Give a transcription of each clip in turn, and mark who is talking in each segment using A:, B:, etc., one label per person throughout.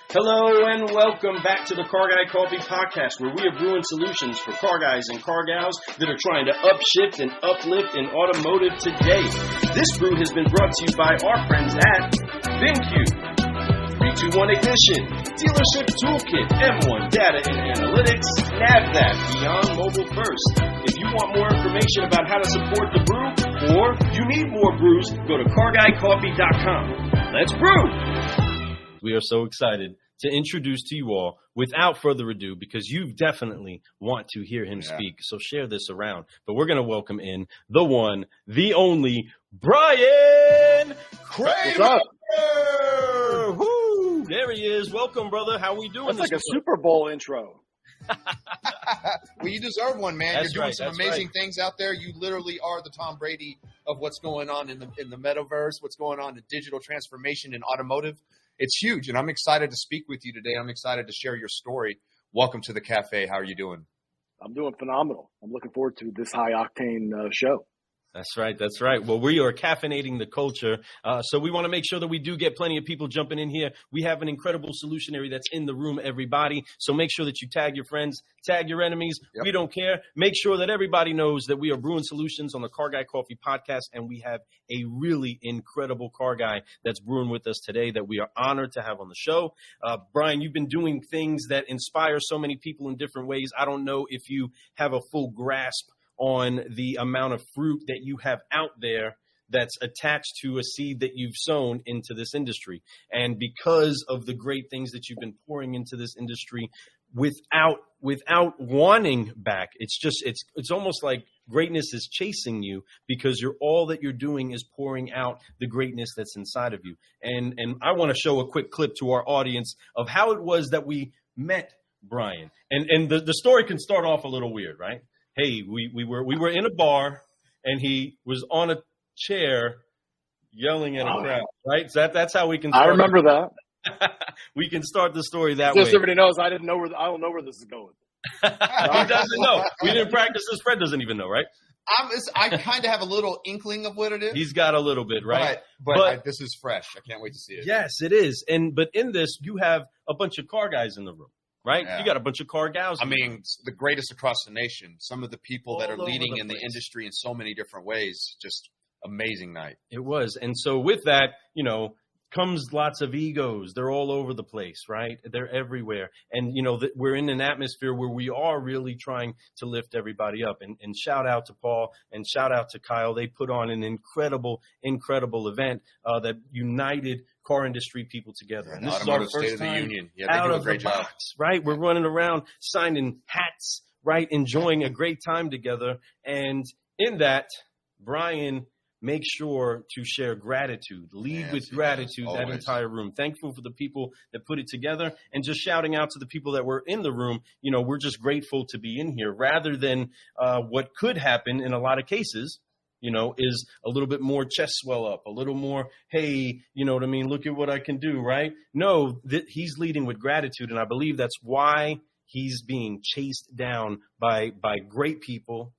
A: Hello and welcome back to the Car Guy Coffee Podcast, where we are brewing solutions for car guys and car gals that are trying to upshift and uplift in automotive today. This brew has been brought to you by our friends at BenQ, 321 Ignition, Dealership Toolkit, M1 Data and Analytics, NavThat, Beyond Mobile First. If you want more information about how to support the brew, or you need more brews, go to carguycoffee.com. Let's brew! We are so excited to introduce to you all, without further ado, because you definitely want to hear him speak. So share this around. But we're going to welcome in the one, the only, Brian Kramer.
B: What's up?
A: Woo! There he is. Welcome, brother. How we doing?
B: That's like a Super Bowl intro.
C: Well, you deserve one, man.
A: That's
C: You're doing
A: right,
C: some amazing things out there. You literally are the Tom Brady of what's going on in the Metaverse, what's going on in digital transformation in automotive. It's huge, and I'm excited to speak with you today. I'm excited to share your story. Welcome to the cafe. How are you doing?
B: I'm doing phenomenal. I'm looking forward to this high-octane show.
A: That's right. That's right. Well, we are caffeinating the culture. So we want to make sure that we do get plenty of people jumping in here. We have an incredible solutionary that's in the room, everybody. So make sure that you tag your friends, tag your enemies. Yep. We don't care. Make sure that everybody knows that we are brewing solutions on the Car Guy Coffee Podcast. And we have a really incredible car guy that's brewing with us today that we are honored to have on the show. Brian, you've been doing things that inspire so many people in different ways. I don't know if you have a full grasp on the amount of fruit that you have out there that's attached to a seed that you've sown into this industry. And because of the great things that you've been pouring into this industry without wanting back, it's almost like greatness is chasing you because all that you're doing is pouring out the greatness that's inside of you. And I want to show a quick clip to our audience of how it was that we met Brian. And the story can start off a little weird, right? Hey, we were in a bar, and he was on a chair yelling at a crowd, right? So that's how we can start.
B: I remember that.
A: We can start the story that way.
B: Just so everybody knows, I don't know where this is going.
A: He doesn't know. We didn't practice this. Fred doesn't even know, right?
C: I kind of have a little inkling of what it is.
A: He's got a little bit, right?
C: But this is fresh. I can't wait to see it.
A: Yes, it is. But in this, you have a bunch of car guys in the room. Right? Yeah. You got a bunch of car gals.
C: I mean, the greatest across the nation. Some of the people that are leading in the industry in so many different ways. Just amazing night.
A: It was. And so with that, comes lots of egos. They're all over the place, right? They're everywhere. And, we're in an atmosphere where we are really trying to lift everybody up. And shout out to Paul and shout out to Kyle. They put on an incredible, incredible event that united car industry people together.
C: And this is our first State of the Union. Yeah, they do a great job.
A: Right? We're running around signing hats, right? Enjoying a great time together. And in that, Brian, make sure to share gratitude. Lead with gratitude, that entire room. Thankful for the people that put it together, and just shouting out to the people that were in the room. We're just grateful to be in here, rather than what could happen in a lot of cases, is a little bit more chest swell up, a little more, hey, you know what I mean? Look at what I can do, right? No, he's leading with gratitude, and I believe that's why he's being chased down by great people,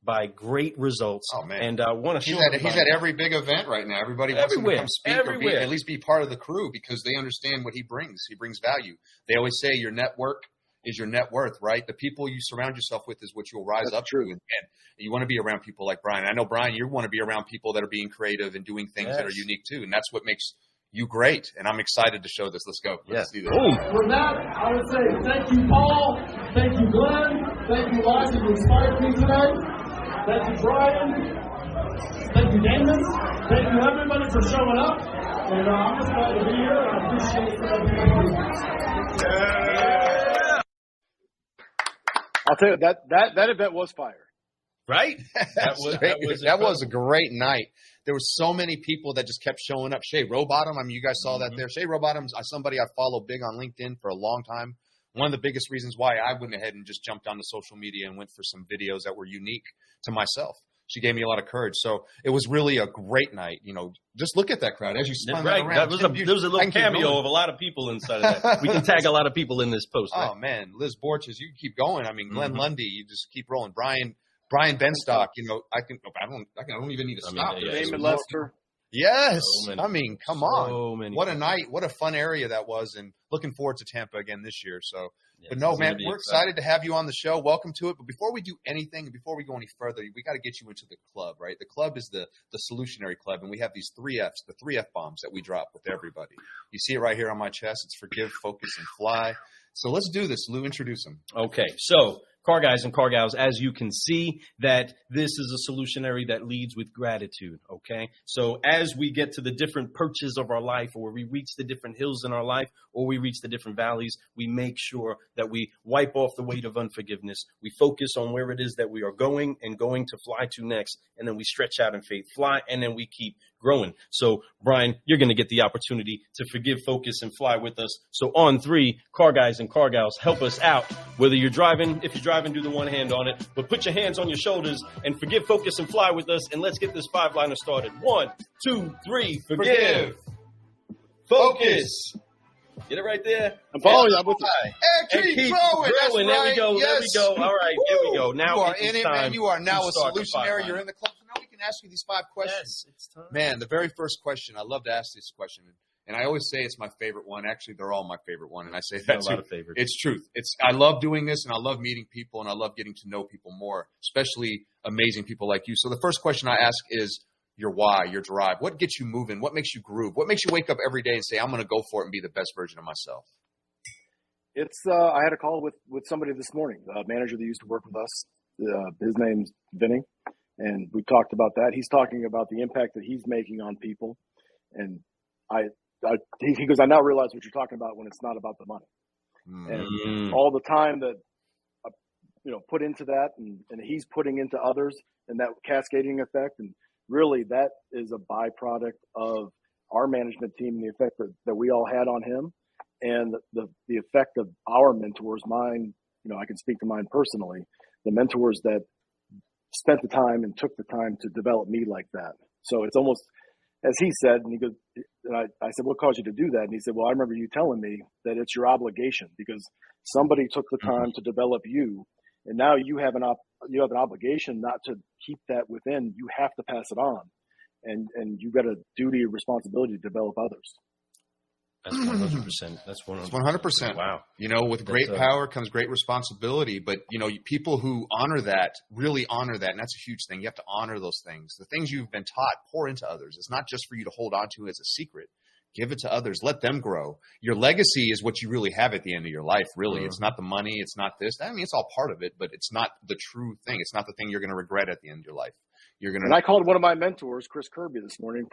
A: by great results.
C: Oh, man.
A: And I want to show
C: he's at every big event right now. Everybody wants him to come speak or at least be part of the crew because they understand what he brings. He brings value. They always say your network is your net worth, right? The people you surround yourself with is what you'll rise up to. And you want to be around people like Brian. I know, Brian, you want to be around people that are being creative and doing things that are unique too. And that's what makes you great. And I'm excited to show this. Let's go. Let's see this.
D: For that, I would say thank you, Paul. Thank you, Glenn. Thank you, Liza. You inspired me today. Thank you, Brian. Thank you, Damon. Thank you, everybody, for showing up. And I'm just glad to be here. I appreciate everybody.
B: I'll tell you, that event was fire.
A: Right?
C: That was a great night. There were so many people that just kept showing up. Shay Rowbottom, I mean, you guys saw that there. Shay Rowbottom's somebody I follow big on LinkedIn for a long time. One of the biggest reasons why I went ahead and just jumped onto social media and went for some videos that were unique to myself. She gave me a lot of courage. So it was really a great night. Just look at that crowd as you spun that around.
A: There was a little cameo of a lot of people inside of that. We can tag a lot of people in this post. Right?
C: Oh, man. Liz Borches, you can keep going. I mean, Glenn Lundy, you just keep rolling. Brian Benstock, I don't even need to stop.
B: Damon Lester.
C: Yes.
A: So
C: I mean, come on. What a night. What a fun area that was. And looking forward to Tampa again this year. So, but no, man, we're excited to have you on the show. Welcome to it. But before we do anything, before we go any further, we got to get you into the club, right? The club is the solutionary club. And we have these 3 Fs, the 3 F bombs that we drop with everybody. You see it right here on my chest. It's forgive, focus, and fly. So let's do this. Lou, introduce them.
A: Okay. So, car guys and car gals, as you can see, that this is a solutionary that leads with gratitude, okay? So as we get to the different perches of our life, or we reach the different hills in our life, or we reach the different valleys, we make sure that we wipe off the weight of unforgiveness. We focus on where it is that we are going and going to fly to next, and then we stretch out in faith, fly, and then we keep growing. So, Brian, you're going to get the opportunity to forgive, focus, and fly with us. So on 3, car guys and car gals, help us out. Whether you're driving, if you're driving, do the one hand on it, but put your hands on your shoulders and forgive, focus, and fly with us. And let's get this 5-liner started. 1, 2, 3, forgive, focus. Get it right there.
B: I'm following you.
C: And keep growing. That's
A: There
C: right.
A: we go.
C: Yes.
A: There we go. All right. Here we go. Now
C: you are in it, man. You are now a
A: start the
C: solutionary.
A: 5-liner.
C: You're in the club. So now we can ask you these 5 questions.
A: Yes, it's time.
C: Man, the very first question, I love to ask this question. And I always say it's my favorite one. Actually, they're all my favorite one. And I say that
A: a lot of favorites.
C: It's truth. I love doing this, and I love meeting people, and I love getting to know people more, especially amazing people like you. So the first question I ask is your why, your drive. What gets you moving? What makes you groove? What makes you wake up every day and say, I'm going to go for it and be the best version of myself?
B: I had a call with somebody this morning, a manager that used to work with us. His name's Vinny, and we talked about that. He's talking about the impact that he's making on people, and he goes, I now realize what you're talking about when it's not about the money. And all the time that put into that, and he's putting into others, and that cascading effect, and really that is a byproduct of our management team and the effect that we all had on him, and the effect of our mentors. Mine, I can speak to mine personally. The mentors that spent the time and took the time to develop me like that. So it's almost, as he said, and he goes, and I said, what caused you to do that? And he said, well, I remember you telling me that it's your obligation because somebody took the time to develop you, and now you have an obligation not to keep that within. You have to pass it on, and you've got a duty, or responsibility to develop others.
A: That's 100%. That's
C: 100%.
A: Wow.
C: With great power comes great responsibility. But, people who honor that, really honor that. And that's a huge thing. You have to honor those things. The things you've been taught, pour into others. It's not just for you to hold on to as a secret. Give it to others. Let them grow. Your legacy is what you really have at the end of your life, really. It's not the money. It's not this. I mean, it's all part of it, but it's not the true thing. It's not the thing you're going to regret at the end of your life. And
B: I called one of my mentors, Chris Kirby, this morning.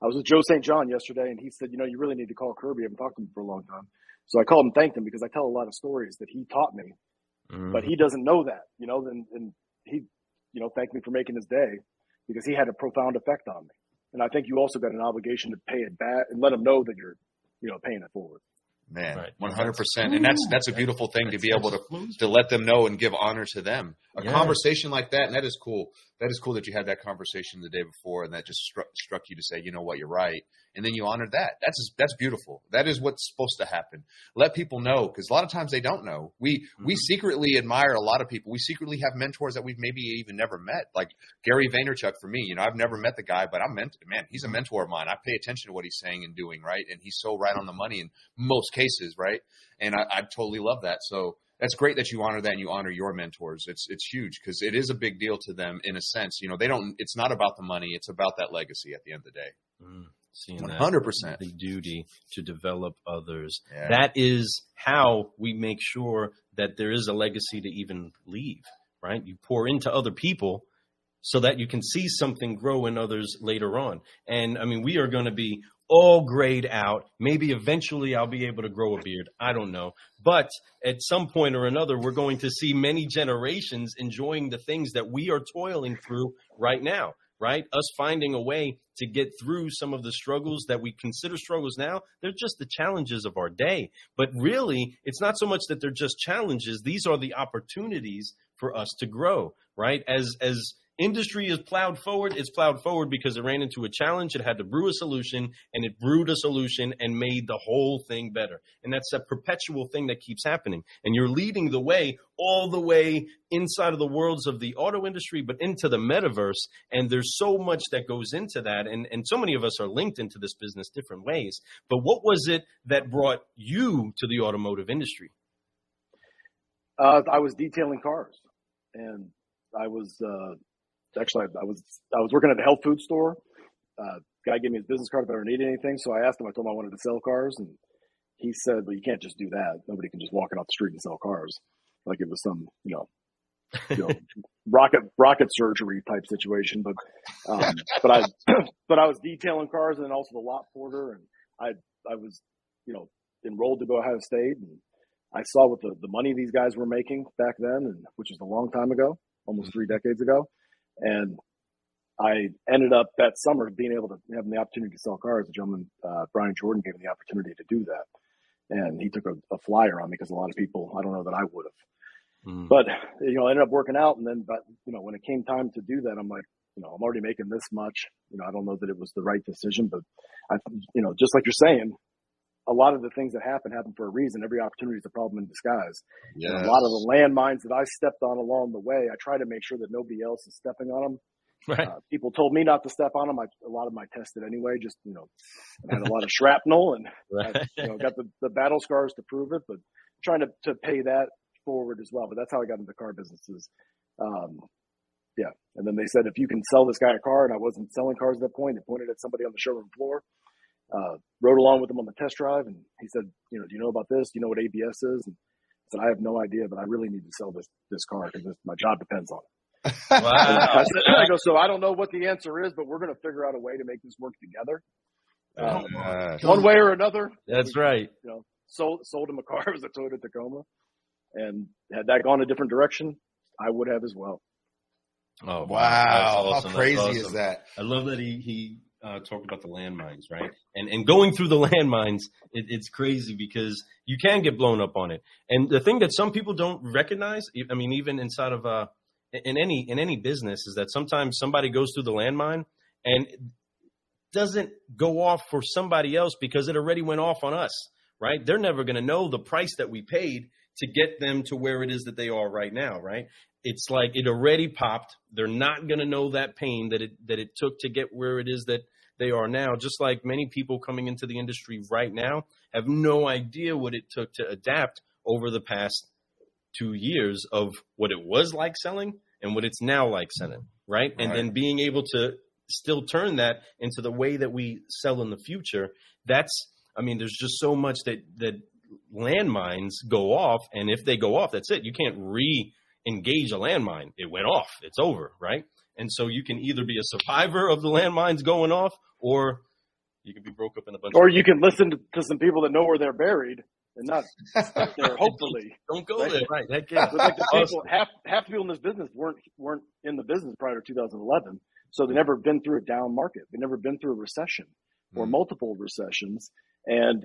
B: I was with Joe St. John yesterday, and he said, you really need to call Kirby. I haven't talked to him for a long time. So I called and thanked him because I tell a lot of stories that he taught me, but he doesn't know that, and he, thanked me for making his day because he had a profound effect on me. And I think you also got an obligation to pay it back and let him know that you're, paying it forward.
C: Man,
A: right.
C: 100%. And that's a beautiful thing to be able to let them know and give honor to them. A conversation like that, and that is cool. That is cool that you had that conversation the day before, and that just struck you to say, you know what, you're right. And then you honored that. That's beautiful. That is what's supposed to happen. Let people know, because a lot of times they don't know. We secretly admire a lot of people. We secretly have mentors that we've maybe even never met. Like Gary Vaynerchuk for me. I've never met the guy, but he's a mentor of mine. I pay attention to what he's saying and doing, right? And he's so right on the money in most cases, right? And I totally love that. So that's great that you honor that and you honor your mentors. It's huge because it is a big deal to them in a sense. It's not about the money. It's about that legacy at the end of the day.
A: Seeing
C: 100%.
A: The duty to develop others.
C: Yeah.
A: That is how we make sure that there is a legacy to even leave, right? You pour into other people so that you can see something grow in others later on. And I mean, we are going to be all grayed out. Maybe eventually I'll be able to grow a beard. I don't know. But at some point or another, we're going to see many generations enjoying the things that we are toiling through right now, right? Us finding a way to get through some of the struggles that we consider struggles now. They're just the challenges of our day. But really, it's not so much that they're just challenges. These are the opportunities for us to grow, right? As industry is plowed forward. It's plowed forward because it ran into a challenge. It had to brew a solution, and it brewed a solution and made the whole thing better. And that's a perpetual thing that keeps happening. And you're leading the way all the way inside of the worlds of the auto industry, but into the metaverse. And there's so much that goes into that. And so many of us are linked into this business different ways. But what was it that brought you to the automotive industry?
B: I was detailing cars, and I was I was working at a health food store. Guy gave me his business card if I ever needed anything. So I asked him. I told him I wanted to sell cars, and he said, "Well, you can't just do that. Nobody can just walk off the street and sell cars like it was some rocket surgery type situation." But I was detailing cars, and then also the lot porter, and I was enrolled to go to Ohio State, and I saw what the money these guys were making back then, and which was a long time ago, almost 3 decades ago. And I ended up that summer being able to have the opportunity to sell cars. The gentleman, Brian Jordan, gave me the opportunity to do that. And he took a flyer on me because a lot of people, I don't know that I would have. But, I ended up working out. And then, when it came time to do that, I'm like, I'm already making this much. I don't know that it was the right decision, but just like you're saying, a lot of the things that happen for a reason. Every opportunity is a problem in disguise.
C: Yes.
B: A lot of the landmines that I stepped on along the way, I try to make sure that nobody else is stepping on them.
A: Right.
B: People told me not to step on them. A lot of them I tested anyway. Just I had a lot of shrapnel, and
A: right.
B: I got the battle scars to prove it. But trying to pay that forward as well. But that's how I got into car businesses. Yeah. And then they said, if you can sell this guy a car, and I wasn't selling cars at that point, they pointed at somebody on the showroom floor. Rode along with him on the test drive, and he said, do you know about this? Do you know what ABS is? And I said, I have no idea, but I really need to sell this car because my job depends on it.
A: Wow.
B: I go, so I don't know what the answer is, but we're going to figure out a way to make this work together. One way or another.
A: That's right.
B: Sold him a car. It was a Toyota Tacoma. And had that gone a different direction, I would have as well.
A: Oh,
C: wow.
A: Awesome.
C: How crazy is that?
A: I love that he talked about the landmines, right? And going through the landmines, it's crazy because you can get blown up on it. And the thing that some people don't recognize, I mean, even inside of in any business, is that sometimes somebody goes through the landmine and doesn't go off for somebody else because it already went off on us, right? They're never going to know the price that we paid to get them to where it is that they are right now, right? It's like it already popped. They're not going to know that pain that it took to get where it is that they are now. Just like many people coming into the industry right now have no idea what it took to adapt over the past 2 years of what it was like selling and what it's now like selling, right? And then being able to still turn that into the way that we sell in the future. There's just so much that landmines go off. And if they go off, that's it. You can't engage a landmine. It went off. It's over, right? And so you can either be a survivor of the landmines going off, or you can be broke up in a bunch.
B: Or you can listen to some people that know where they're buried and not stuck there. Hopefully,
A: don't go there. Right? That kid.
B: Like the people, half the people in this business weren't in the business prior to 2011, so they've never been through a down market. They've never been through a recession or multiple recessions, and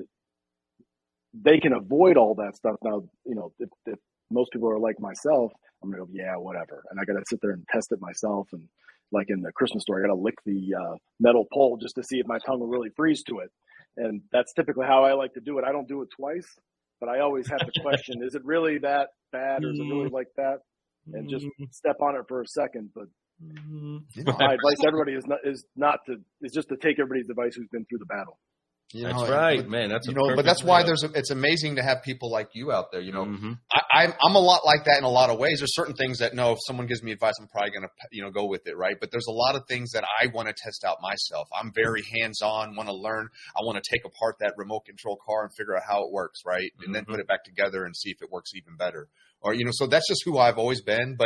B: they can avoid all that stuff. Now, if most people are like myself, I'm going to go, yeah, whatever. And I got to sit there and test it myself. And like in the Christmas story, I got to lick the metal pole just to see if my tongue will really freeze to it. And that's typically how I like to do it. I don't do it twice, but I always have to question, is it really that bad or is it really like that? And just step on it for a second. But my advice to everybody is just to take everybody's advice who's been through the battle.
A: That's right, man.
C: But that's why it's amazing to have people like you out there. I'm a lot like that in a lot of ways. There's certain things that if someone gives me advice, I'm probably going to go with it, right? But there's a lot of things that I want to test out myself. I'm very hands-on, want to learn. I want to take apart that remote control car and figure out how it works, right? And then put it back together and see if it works even better. Or so that's just who I've always been.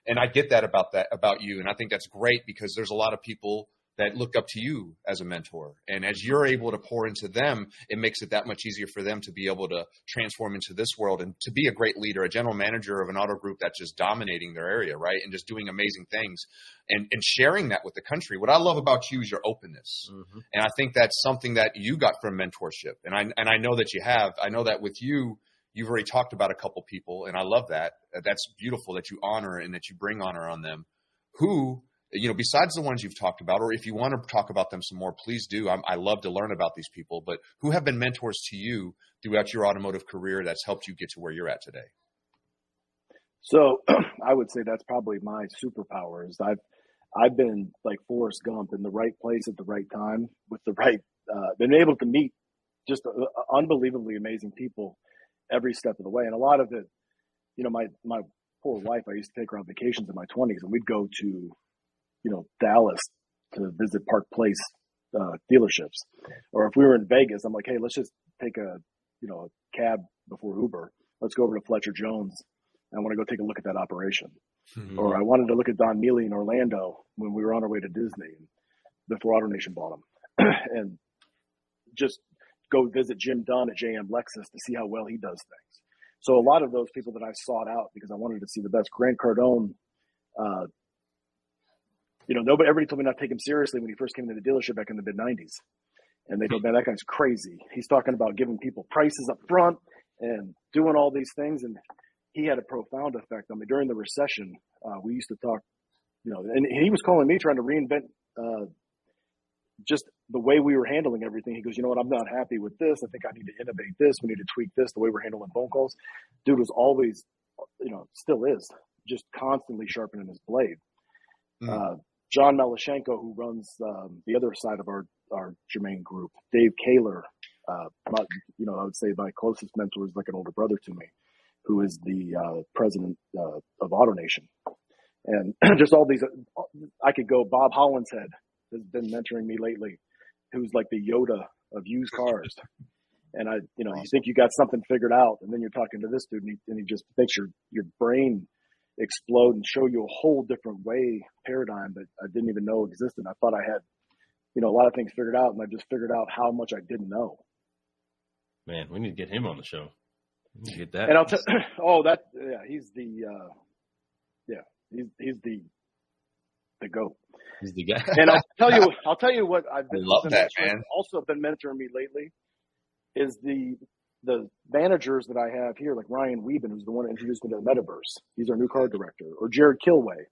C: And I get that about you, and I think that's great because there's a lot of people that look up to you as a mentor. And as you're able to pour into them, it makes it that much easier for them to be able to transform into this world and to be a great leader, a general manager of an auto group that's just dominating their area, right? And just doing amazing things and sharing that with the country. What I love about you is your openness. And I think that's something that you got from mentorship. And I know that you have. I know that with you, you've already talked about a couple people, and I love that. That's beautiful that you honor and that you bring honor on them who besides the ones you've talked about, or if you want to talk about them some more, please do. I love to learn about these people, but who have been mentors to you throughout your automotive career that's helped you get to where you're at today?
B: So I would say that's probably my superpower is I've been like Forrest Gump in the right place at the right time with the right, been able to meet just unbelievably amazing people every step of the way. And a lot of it, my poor wife, I used to take her on vacations in my 20s and we'd go to, Dallas to visit Park Place dealerships. Or if we were in Vegas, I'm like, hey, let's just take a cab before Uber. Let's go over to Fletcher Jones. I want to go take a look at that operation. Mm-hmm. Or I wanted to look at Don Mealy in Orlando when we were on our way to Disney before AutoNation bought him. And just go visit Jim Dunn at JM Lexus to see how well he does things. So a lot of those people that I sought out because I wanted to see the best. Grant Cardone, everybody told me not to take him seriously when he first came into the dealership back in the mid-90s. And they go, man, that guy's crazy. He's talking about giving people prices up front and doing all these things. And he had a profound effect on me. During the recession, we used to talk, and he was calling me trying to reinvent just the way we were handling everything. He goes, you know what, I'm not happy with this. I think I need to innovate this. We need to tweak this, the way we're handling phone calls. Dude was always, still is, just constantly sharpening his blade. Mm. John Melashenko, who runs the other side of our Germain group, Dave Kaler, I would say my closest mentor is like an older brother to me, who is the president of AutoNation. And just all these, I could go, Bob Hollinshead has been mentoring me lately, who's like the Yoda of used cars. And you think you got something figured out, and then you're talking to this dude, and he just makes your brain explode and show you a whole different paradigm that I didn't even know existed. I thought I had, a lot of things figured out, and I just figured out how much I didn't know.
A: Man, we need to get him on the show. We need to get that.
B: And he's the GOAT.
A: He's the guy.
B: And I'll tell you what I've been also been mentoring me lately is the managers that I have here, like Ryan Wieben, who's the one that introduced me to the Metaverse. He's our new car director, or Jared Kilway,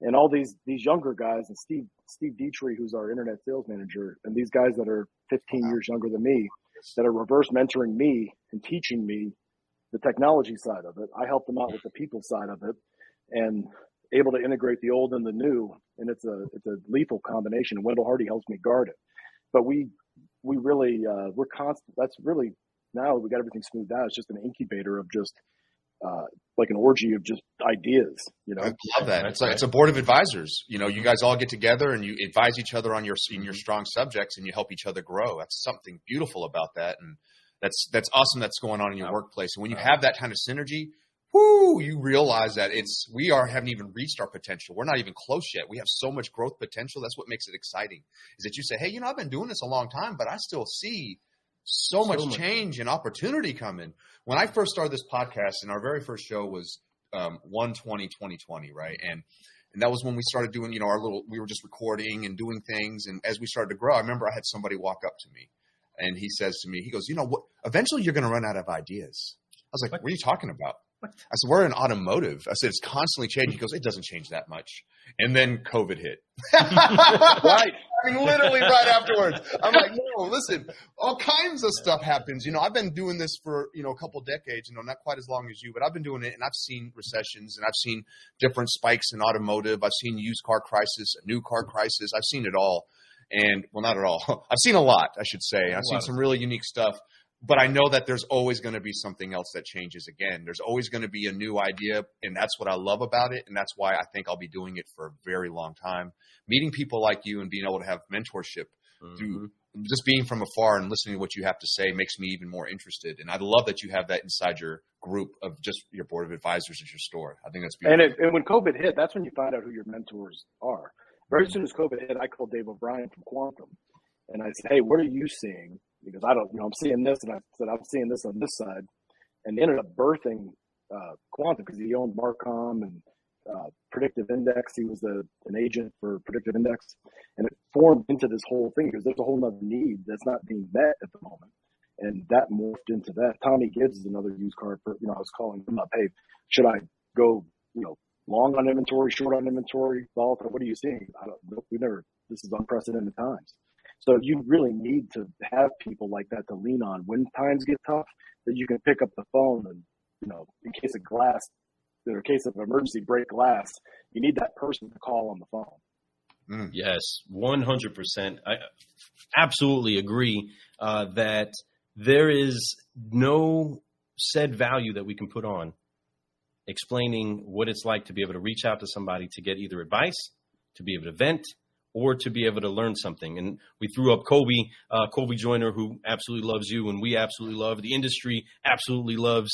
B: and all these younger guys, and Steve Dietrich, who's our internet sales manager, and these guys that are 15 years younger than me, that are reverse mentoring me and teaching me the technology side of it. I help them out with the people side of it, and able to integrate the old and the new, and it's a lethal combination. Wendell Hardy helps me guard it, but we really we're constant. That's really, now we got everything smoothed out. It's just an incubator of just like an orgy of just ideas.
C: I love that. It's a board of advisors. You guys all get together and you advise each other on your strong subjects, and you help each other grow. That's something beautiful about that, and that's awesome. That's going on in your workplace, and when you have that kind of synergy, you realize that we haven't even reached our potential. We're not even close yet. We have so much growth potential. That's what makes it exciting, is that you say, hey, I've been doing this a long time, but I still see so much change and opportunity coming. When I first started this podcast, and our very first show was 1/20/2020, right? And that was when we started doing, we were just recording and doing things. And as we started to grow, I remember I had somebody walk up to me, and he says to me, he goes, what? Eventually you're going to run out of ideas. I was like, what are you talking about? I said, we're in automotive. I said, it's constantly changing. He goes, it doesn't change that much. And then COVID hit. Right. Literally right afterwards. I'm like, no, listen, all kinds of stuff happens. I've been doing this for, a couple decades, not quite as long as you, but I've been doing it, and I've seen recessions, and I've seen different spikes in automotive. I've seen used car crisis, a new car crisis. I've seen it all. And, well, not at all. I've seen a lot, I should say. I've seen some really unique stuff. But I know that there's always going to be something else that changes again. There's always going to be a new idea, and that's what I love about it, and that's why I think I'll be doing it for a very long time. Meeting people like you and being able to have mentorship through just being from afar and listening to what you have to say makes me even more interested. And I love that you have that inside your group of just your board of advisors at your store. I think that's beautiful.
B: And when COVID hit, that's when you find out who your mentors are. Very soon as COVID hit, I called Dave O'Brien from Quantum, and I said, hey, what are you seeing? Because I'm seeing this, and I said, I'm seeing this on this side, and ended up birthing Quantum because he owned Marcom and Predictive Index. He was an agent for Predictive Index, and it formed into this whole thing because there's a whole nother need that's not being met at the moment, and that morphed into that. Tommy Gibbs is another used car. I was calling him up, hey, should I go, long on inventory, short on inventory, volatile. What are you seeing? This is unprecedented times. So you really need to have people like that to lean on when times get tough, that you can pick up the phone and, in case of glass, or in case of emergency, break glass, you need that person to call on the phone.
A: Yes, 100%. I absolutely agree that there is no said value that we can put on explaining what it's like to be able to reach out to somebody to get either advice, to be able to vent, or to be able to learn something. And we threw up Colby Joyner, who absolutely loves you, and we absolutely love. The industry absolutely loves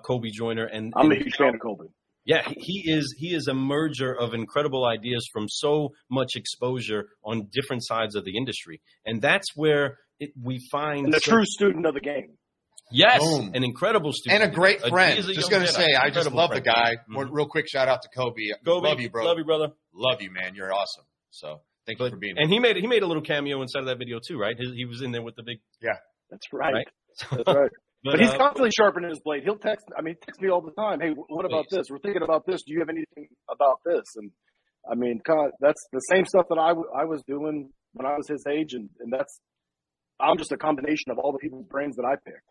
A: Colby Joyner. And
B: I'm a huge fan of Colby.
A: Yeah, he is a merger of incredible ideas from so much exposure on different sides of the industry. And that's where we find...
B: And the true student of the game.
A: Yes, boom. An incredible student.
C: And a great friend. Just going to say, I just love the guy. Real quick shout out to Kobe. Love you, bro.
A: Love you, brother.
C: Love you, man. You're awesome. So thank you for being here.
A: And he made a little cameo inside of that video too, right? He was in there with the big...
C: Yeah.
B: That's right. That's right. But he's constantly sharpening his blade. He'll text me all the time. Hey, what about this? We're thinking about this. Do you have anything about this? And that's the same stuff that I was doing when I was his age. And I'm just a combination of all the people's brains that I picked.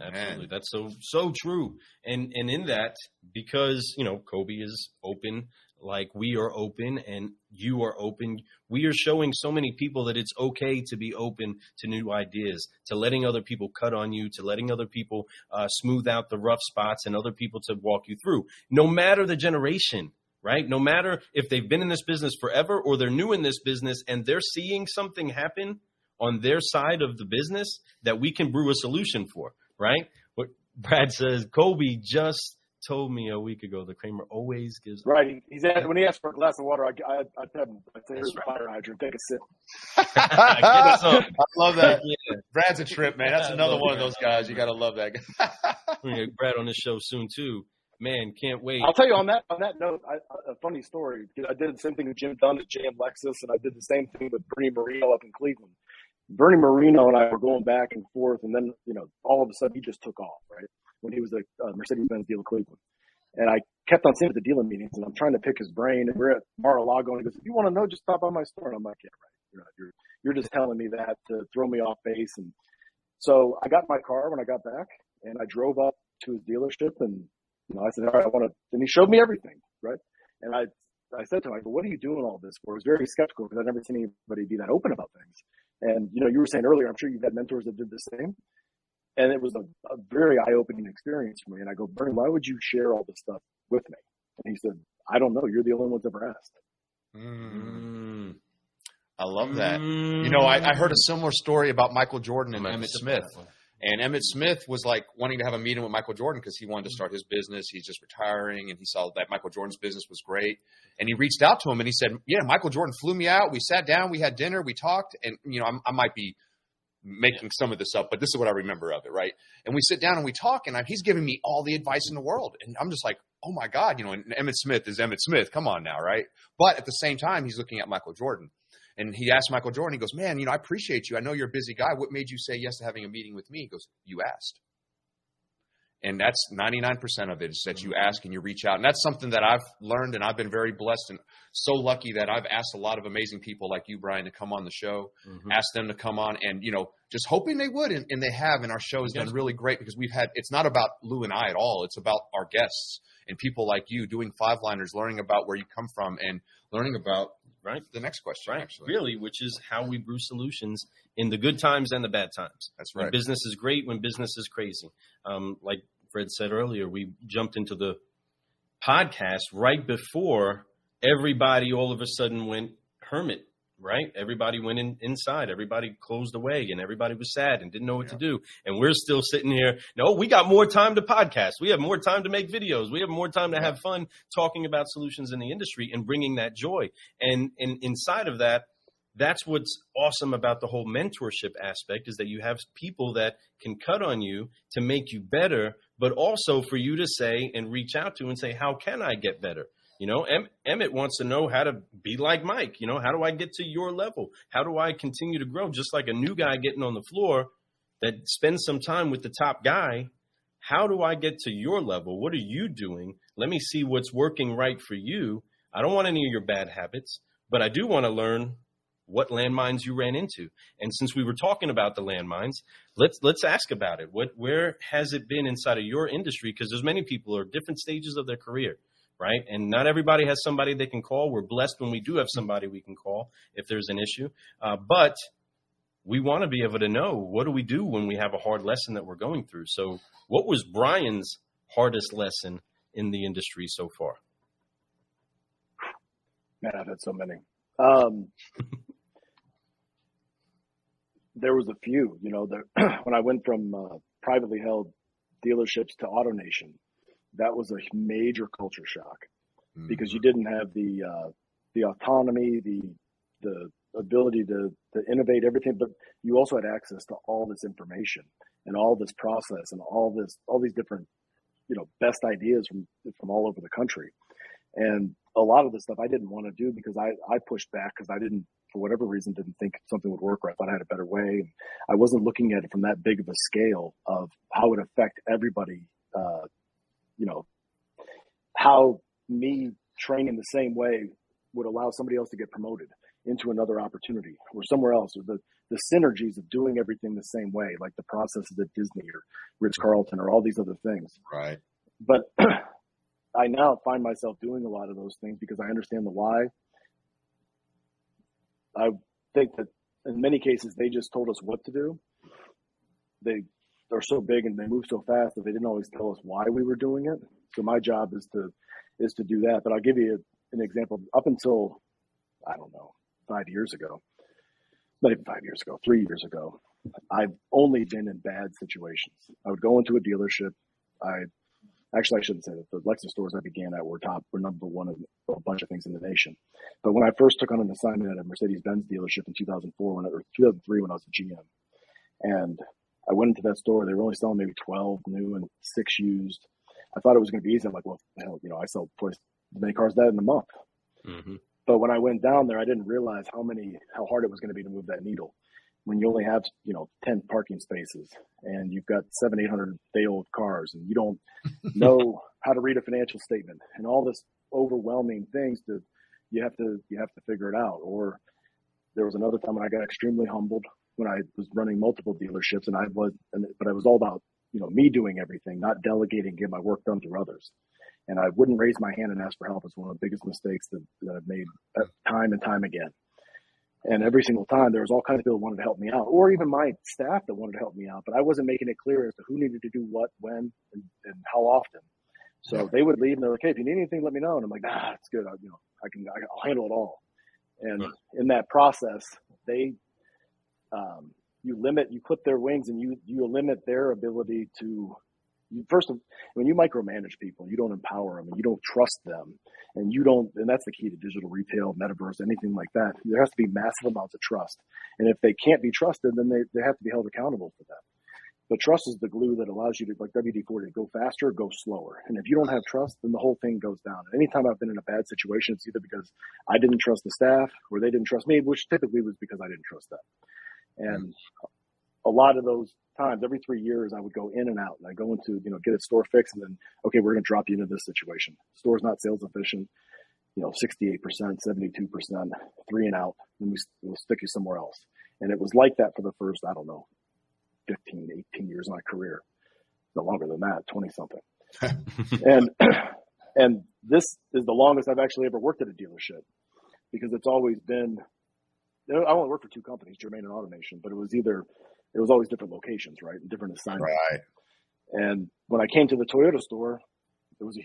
A: Absolutely. That's so true. And in that, because, Kobe is open, like we are open and you are open, we are showing so many people that it's okay to be open to new ideas, to letting other people cut on you, to letting other people smooth out the rough spots and other people to walk you through, no matter the generation, right? No matter if they've been in this business forever or they're new in this business and they're seeing something happen on their side of the business that we can brew a solution for. Right? What Brad says, Kobe just told me a week ago, the Kramer always gives.
B: Right. When he asked for a glass of water, I'd say, here's a fire hydrant, take a sip.
C: I love that. Yeah. Brad's a trip, man. That's another one of those guys. You got to love that guy.
A: We're going to get Brad on this show soon, too. Man, can't wait.
B: I'll tell you on that note, a funny story. I did the same thing with Jim Dunn at JM Lexus, and I did the same thing with Bernie Marino up in Cleveland. Bernie Marino and I were going back and forth, and then, all of a sudden he just took off, right? When he was at Mercedes-Benz dealer Cleveland. And I kept on seeing him at the dealer meetings, and I'm trying to pick his brain, and we're at Mar-a-Lago, and he goes, if you want to know, just stop by my store. And I'm like, yeah, right. You're just telling me that to throw me off base. And so I got in my car when I got back, and I drove up to his dealership, and, I said, all right, and he showed me everything, right? And I said to him, I go, what are you doing all this for? I was very skeptical because I'd never seen anybody be that open about things. And, you were saying earlier, I'm sure you've had mentors that did the same. And it was a very eye-opening experience for me. And I go, Bernie, why would you share all this stuff with me? And he said, I don't know. You're the only one that's ever asked.
C: I love that. I heard a similar story about Michael Jordan and Emmett Smith. And Emmett Smith was like wanting to have a meeting with Michael Jordan because he wanted to start his business. He's just retiring, and he saw that Michael Jordan's business was great. And he reached out to him, and he said, yeah, Michael Jordan flew me out. We sat down. We had dinner. We talked. And, I might be making some of this up, but this is what I remember of it, right? And we sit down and we talk, and he's giving me all the advice in the world. And I'm just like, oh, my God, and Emmett Smith is Emmett Smith. Come on now, right? But at the same time, he's looking at Michael Jordan. And he asked Michael Jordan, he goes, man, I appreciate you. I know you're a busy guy. What made you say yes to having a meeting with me? He goes, you asked. And that's 99% of it is that you ask and you reach out. And that's something that I've learned, and I've been very blessed and so lucky that I've asked a lot of amazing people like you, Brian, to come on the show, ask them to come on and, just hoping they would. And they have. And our show has been really great because it's not about Lou and I at all. It's about our guests and people like you doing five-liners, learning about where you come from and learning about the next question, actually.
A: Really, which is how we brew solutions in the good times and the bad times.
C: That's right.
A: When business is great, when business is crazy. Like Fred said earlier, we jumped into the podcast right before everybody all of a sudden went hermit, right? Everybody went inside. Everybody closed away, and everybody was sad and didn't know what to do. And we're still sitting here. No, we got more time to podcast. We have more time to make videos. We have more time to have fun talking about solutions in the industry and bringing that joy. And inside of that, that's what's awesome about the whole mentorship aspect is that you have people that can cut on you to make you better, but also for you to say and reach out to and say, how can I get better? Emmett wants to know how to be like Mike. How do I get to your level? How do I continue to grow? Just like a new guy getting on the floor that spends some time with the top guy. How do I get to your level? What are you doing? Let me see what's working right for you. I don't want any of your bad habits, but I do want to learn what landmines you ran into. And since we were talking about the landmines, let's ask about it. Where has it been inside of your industry? Because there's many people who are at different stages of their career, right? And not everybody has somebody they can call. We're blessed when we do have somebody we can call if there's an issue. But we want to be able to know, what do we do when we have a hard lesson that we're going through? So what was Brian's hardest lesson in the industry so far?
B: Man, I've had so many. There was a few, when I went from privately held dealerships to AutoNation, that was a major culture shock because you didn't have the autonomy, the ability to innovate everything, but you also had access to all this information and all this process and all these different, best ideas from all over the country. And a lot of the stuff I didn't want to do because I pushed back because I didn't, for whatever reason, didn't think something would work, or I thought I had a better way. I wasn't looking at it from that big of a scale of how it would affect everybody, how me training the same way would allow somebody else to get promoted into another opportunity or somewhere else, or the synergies of doing everything the same way, like the processes at Disney or Ritz-Carlton or all these other things.
C: Right.
B: But I now find myself doing a lot of those things because I understand the why. I think that in many cases, they just told us what to do. They are so big and they move so fast that they didn't always tell us why we were doing it. So my job is to do that. But I'll give you an example. Up until, 5 years ago, not even 5 years ago, 3 years ago, I've only been in bad situations. I would go into a dealership. I shouldn't say that. The Lexus stores I began at were number one of a bunch of things in the nation. But when I first took on an assignment at a Mercedes-Benz dealership in 2003 when I was a GM, and I went into that store, they were only selling maybe 12 new and 6 used. I thought it was going to be easy. I'm like, well, hell, I sell twice as many cars that in a month. Mm-hmm. But when I went down there, I didn't realize how hard it was going to be to move that needle. When you only have, 10 parking spaces and you've got 700-800 day-old cars and you don't know how to read a financial statement and all this overwhelming things that you have to figure it out. Or there was another time when I got extremely humbled when I was running multiple dealerships but I was all about, me doing everything, not delegating, get my work done through others. And I wouldn't raise my hand and ask for help. It's one of the biggest mistakes that I've made time and time again. And every single time there was all kinds of people who wanted to help me out, or even my staff that wanted to help me out, but I wasn't making it clear as to who needed to do what, when, and how often. So they would leave and they're like, hey, if you need anything, let me know. And I'm like, it's good. I'll handle it all. And in that process, you clip their wings and you limit their ability to, when you micromanage people, you don't empower them and you don't trust them and that's the key to digital retail, Metaverse, anything like that. There has to be massive amounts of trust. And if they can't be trusted, then they have to be held accountable for that. But trust is the glue that allows you to, like WD-40, to go faster or go slower. And if you don't have trust, then the whole thing goes down. And anytime I've been in a bad situation, it's either because I didn't trust the staff or they didn't trust me, which typically was because I didn't trust them. And a lot of those times, every 3 years, I would go in and out and I go into, get a store fixed and then, okay, we're going to drop you into this situation. Store's not sales efficient, 68%, 72%, 3 and out, and we'll stick you somewhere else. And it was like that for the first, 15, 18 years of my career. No longer than that, 20 something. And this is the longest I've actually ever worked at a dealership because it's always been, I only worked for 2 companies, Germain and AutoNation, but it was always different locations, right? And different assignments.
C: Right.
B: And when I came to the Toyota store, there was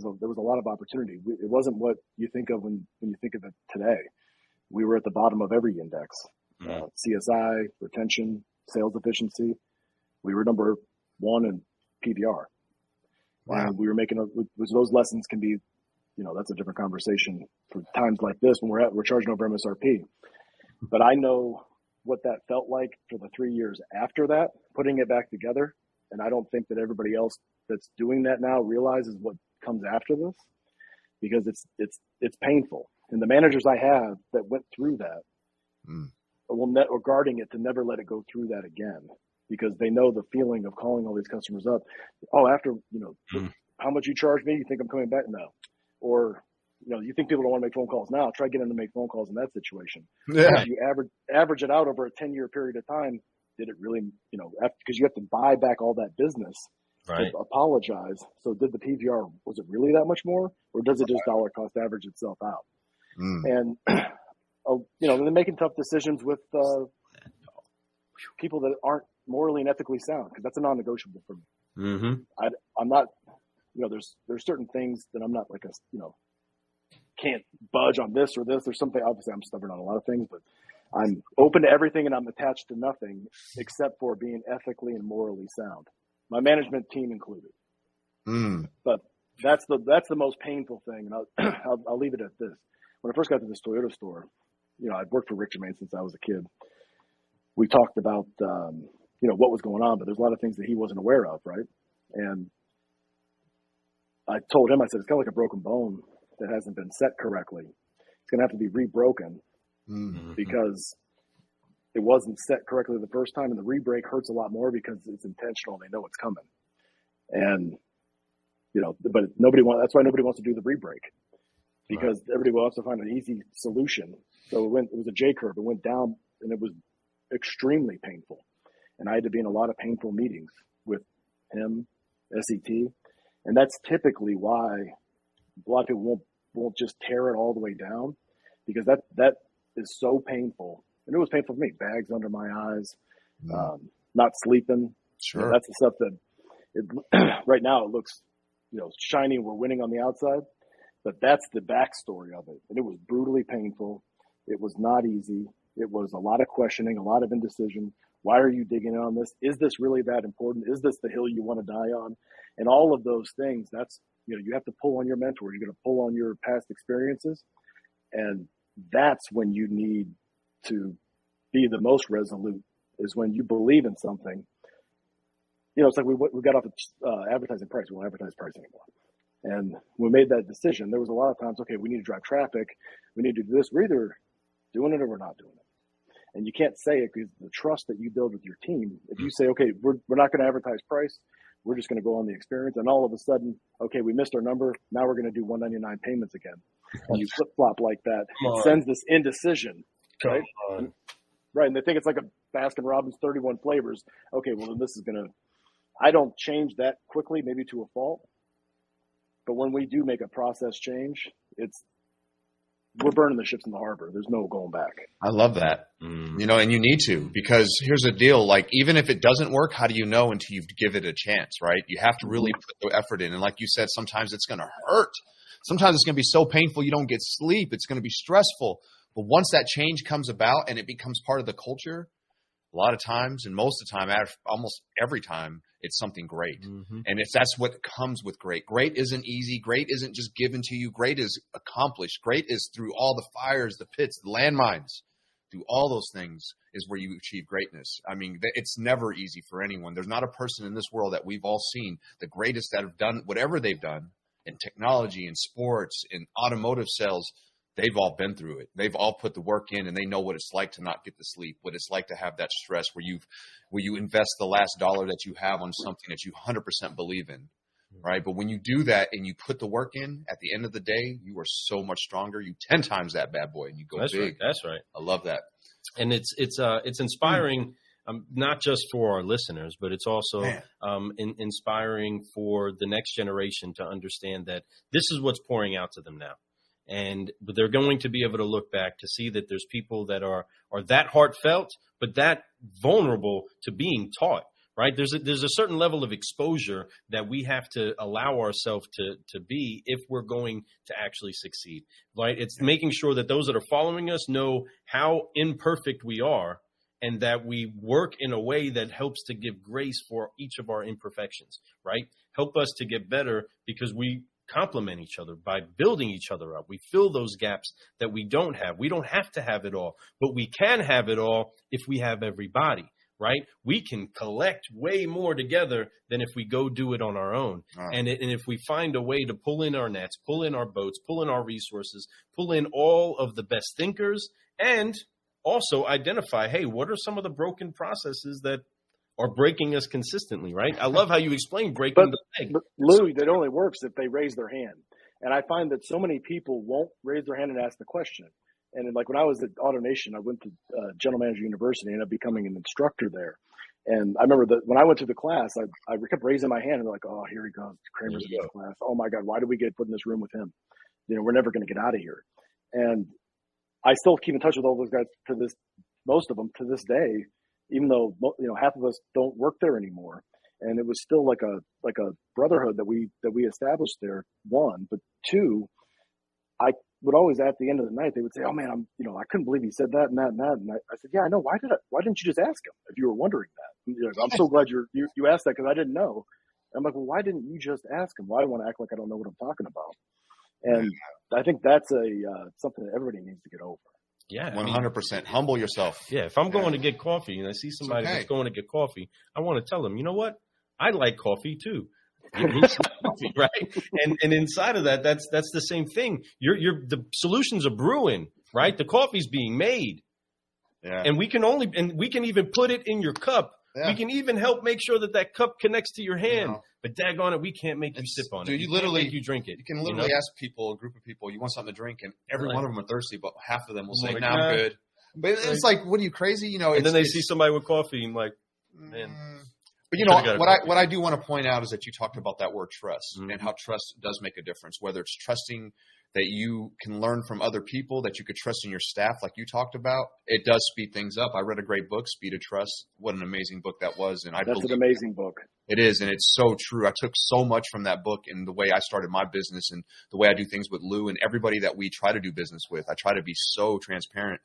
B: a lot of opportunity. It wasn't what you think of when you think of it today. We were at the bottom of every index, CSI, retention, sales efficiency. We were number 1 in PVR. Wow. And we were those lessons can be, that's a different conversation for times like this when we're charging over MSRP. But I know what that felt like for the 3 years after that, putting it back together. And I don't think that everybody else that's doing that now realizes what comes after this because it's painful. And the managers I have that went through that are guarding it to never let it go through that again because they know the feeling of calling all these customers up. Oh, after, how much you charge me? You think I'm coming back? No. Or, you think people don't want to make phone calls now? Try getting them to make phone calls in that situation.
C: Yeah.
B: If you average it out over a 10-year period of time, did it really, because you have to buy back all that business
A: right.
B: to apologize. So did the PVR, was it really that much more? Or does it just dollar cost average itself out? And, they're making tough decisions with people that aren't morally and ethically sound, because that's a non-negotiable for me.
A: Mm-hmm.
B: I'm not, there's certain things that I'm not like can't budge on this or this. There's something, obviously I'm stubborn on a lot of things, but I'm open to everything and I'm attached to nothing except for being ethically and morally sound. My management team included. But that's the most painful thing. And I'll leave it at this. When I first got to this Toyota store, I'd worked for Rick Germain since I was a kid. We talked about, what was going on, but there's a lot of things that he wasn't aware of, right? And I told him, I said, it's kind of like a broken bone that hasn't been set correctly. It's going to have to be rebroken because it wasn't set correctly the first time, and the re-break hurts a lot more because it's intentional and they know it's coming. And, but that's why nobody wants to do the re-break, because everybody wants to find an easy solution. So it was a J curve. It went down and it was extremely painful. And I had to be in a lot of painful meetings with him, SET. And that's typically why a lot of people won't just tear it all the way down, because that is so painful. And it was painful for me. Bags under my eyes, not sleeping.
C: Sure.
B: That's the stuff that right now it looks, shiny and we're winning on the outside. But that's the backstory of it. And it was brutally painful. It was not easy. It was a lot of questioning, a lot of indecision. Why are you digging in on this? Is this really that important? Is this the hill you want to die on? And all of those things, that's, you have to pull on your mentor. You're going to pull on your past experiences. And that's when you need to be the most resolute, is when you believe in something. It's like we got off advertising price. We won't advertise price anymore. And we made that decision. There was a lot of times, okay, we need to drive traffic. We need to do this. We're either doing it or we're not doing it. And you can't say it, because the trust that you build with your team, if you say, okay, we're not going to advertise price, we're just going to go on the experience. And all of a sudden, okay, we missed our number. Now we're going to do 199 payments again. And you flip flop like that. It sends this indecision, right? Right. And they think it's like a Baskin Robbins 31 flavors. Okay, well, then this is going to, I don't change that quickly, maybe to a fault. But when we do make a process change, we're burning the ships in the harbor. There's no going back.
C: I love that. And you need to, because here's the deal. Like, even if it doesn't work, how do you know until you give it a chance, right? You have to really put the effort in. And like you said, sometimes it's going to hurt. Sometimes it's going to be so painful you don't get sleep. It's going to be stressful. But once that change comes about and it becomes part of the culture, a lot of times, and most of the time, almost every time, it's something great. And that's what comes with great. Great isn't easy. Great isn't just given to you. Great is accomplished. Great is through all the fires, the pits, the landmines. Through all those things is where you achieve greatness. I mean, it's never easy for anyone. There's not a person in this world that we've all seen, the greatest that have done whatever they've done in technology, in sports, in automotive sales. They've all been through it. They've all put the work in, and they know what it's like to not get the sleep, what it's like to have that stress where you invest the last dollar that you have on something that you 100% believe in, right? But when you do that and you put the work in, at the end of the day, you are so much stronger. You 10 times that bad boy, and you go big.
A: Right. That's right.
C: I love that.
A: And it's inspiring, not just for our listeners, but it's also inspiring for the next generation to understand that this is what's pouring out to them now. But they're going to be able to look back to see that there's people that are that heartfelt, but that vulnerable to being taught, right? There's a certain level of exposure that we have to allow ourselves to be if we're going to actually succeed, right? It's making sure that those that are following us know how imperfect we are, and that we work in a way that helps to give grace for each of our imperfections, right? Help us to get better, because we complement each other by building each other up. We fill those gaps that we don't have. We don't have to have it all, but we can have it all if we have everybody, right? We can collect way more together than if we go do it on our own. And if we find a way to pull in our nets, pull in our boats, pull in our resources, pull in all of the best thinkers, and also identify, hey, what are some of the broken processes that are breaking us consistently, right? I love how you explain breaking the leg.
B: But Lou, it only works if they raise their hand. And I find that so many people won't raise their hand and ask the question. And like when I was at AutoNation, I went to General Manager University and ended up becoming an instructor there. And I remember that when I went to the class, I kept raising my hand and they're like, oh, here he goes. Kramer's in the class. Oh my God, why did we get put in this room with him? We're never going to get out of here. And I still keep in touch with all those guys most of them to this day, even though, half of us don't work there anymore. And it was still like a brotherhood that we established there, one, but two, I would always at the end of the night, they would say, oh man, I couldn't believe he said that and that and that. And I said, yeah, I know. Why didn't you just ask him if you were wondering that? I'm so glad you asked that because I didn't know. I'm like, well, why didn't you just ask him? Why do I want to act like I don't know what I'm talking about? And I think that's something that everybody needs to get over.
A: Yeah,
C: 100%. Humble yourself.
A: Yeah, if I'm going to get coffee and I see somebody that's going to get coffee, I want to tell them, you know what? I like coffee too. Coffee, right? And inside of that, that's the same thing. The solutions are brewing, right? The coffee's being made. Yeah. And we can even put it in your cup. Yeah. We can even help make sure that cup connects to your hand. But daggone it, we can't make you sip on it.
C: You literally
A: make you drink it.
C: You can literally ask a group of people, you want something to drink, and every one of them are thirsty, but half of them will say, "No, I'm good." But it's like, what are you, crazy?
A: And then they see somebody with coffee and like, man.
C: But what I do want to point out is that you talked about that word trust and how trust does make a difference. Whether it's trusting that you can learn from other people, that you could trust in your staff, like you talked about, it does speed things up. I read a great book, Speed of Trust. What an amazing book that was, and
B: that's an amazing book.
C: It is, and it's so true. I took so much from that book and the way I started my business and the way I do things with Lou and everybody that we try to do business with. I try to be so transparent